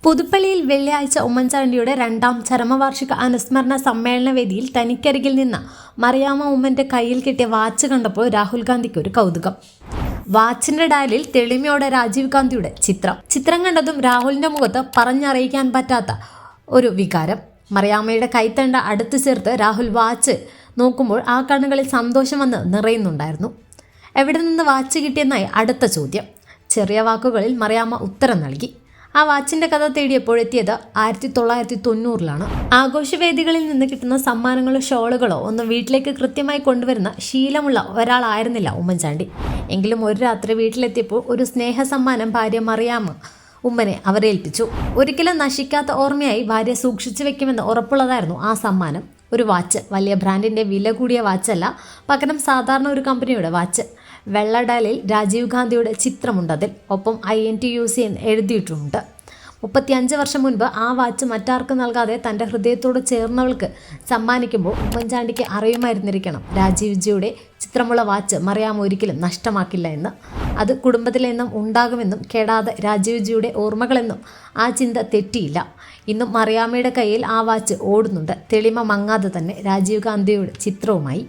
പുതുപ്പള്ളിയിൽ വെള്ളിയാഴ്ച ഉമ്മൻചാണ്ടിയുടെ രണ്ടാം ചരമവാർഷിക അനുസ്മരണ സമ്മേളന വേദിയിൽ തനിക്കരികിൽ നിന്ന് മറിയാമ്മ ഉമ്മന്റെ കയ്യിൽ കിട്ടിയ വാച്ച് കണ്ടപ്പോൾ രാഹുൽ ഗാന്ധിക്ക് ഒരു കൗതുകം. വാച്ചിന്റെ ഡയലിൽ തെളിമയോടെ രാജീവ് ഗാന്ധിയുടെ ചിത്രം കണ്ടതും രാഹുലിന്റെ മുഖത്ത് പറഞ്ഞറിയിക്കാൻ പറ്റാത്ത ഒരു വികാരം. മറിയാമ്മയുടെ കൈത്തണ്ട അടുത്ത് ചേർത്ത് രാഹുൽ വാച്ച് നോക്കുമ്പോൾ ആ കണ്ണുകളിൽ സന്തോഷം വന്ന് നിറയുന്നുണ്ടായിരുന്നു. എവിടെ നിന്ന് വാച്ച് കിട്ടിയെന്നായി അടുത്ത ചോദ്യം. ചെറിയ വാക്കുകളിൽ മറിയാമ്മ ഉത്തരം നൽകി. ആ വാച്ചിൻ്റെ കഥ തേടിയപ്പോഴെത്തിയത് 1990-ലാണ്. ആഘോഷവേദികളിൽ നിന്ന് കിട്ടുന്ന സമ്മാനങ്ങളോ ഷോളുകളോ ഒന്നും വീട്ടിലേക്ക് കൃത്യമായി കൊണ്ടുവരുന്ന ശീലമുള്ള ഒരാളായിരുന്നില്ല ഉമ്മൻചാണ്ടി. എങ്കിലും ഒരു രാത്രി വീട്ടിലെത്തിയപ്പോൾ ഒരു സ്നേഹ സമ്മാനം ഭാര്യ മറിയാമ്മ ഉമ്മനെ അവരേൽപ്പിച്ചു. ഒരിക്കലും നശിക്കാത്ത ഓർമ്മയായി ഭാര്യ സൂക്ഷിച്ചു വെക്കുമെന്ന് ഉറപ്പുള്ളതായിരുന്നു ആ സമ്മാനം. ഒരു വാച്ച്. വലിയ ബ്രാൻഡിൻ്റെ വില കൂടിയ വാച്ചല്ല, പകരം സാധാരണ ഒരു കമ്പനിയുടെ വാച്ച്. വെള്ള ഡയലിൽ രാജീവ് ഗാന്ധിയുടെ ചിത്രമുണ്ടതിൽ. ഒപ്പം INTUC എന്ന് എഴുതിയിട്ടുമുണ്ട്. 35 വർഷം മുൻപ് ആ വാച്ച് മറ്റാർക്കും നൽകാതെ തൻ്റെ ഹൃദയത്തോട് ചേർന്നവൾക്ക് സമ്മാനിക്കുമ്പോൾ ഉമ്മൻചാണ്ടിക്ക് അറിയുമായിരുന്നിരിക്കണം രാജീവ്ജിയുടെ ചിത്രമുള്ള വാച്ച് മറിയാമ്മ ഒരിക്കലും നഷ്ടമാക്കില്ല എന്ന്. അത് കുടുംബത്തിലെന്നും ഉണ്ടാകുമെന്നും കേടാതെ രാജീവ്ജിയുടെ ഓർമ്മകളെന്നും ആ ചിന്ത തെറ്റിയില്ല. ഇന്നും മറിയാമ്മയുടെ കയ്യിൽ ആ വാച്ച് ഓടുന്നുണ്ട്, തെളിമ മങ്ങാതെ തന്നെ, രാജീവ് ഗാന്ധിയുടെ ചിത്രവുമായി.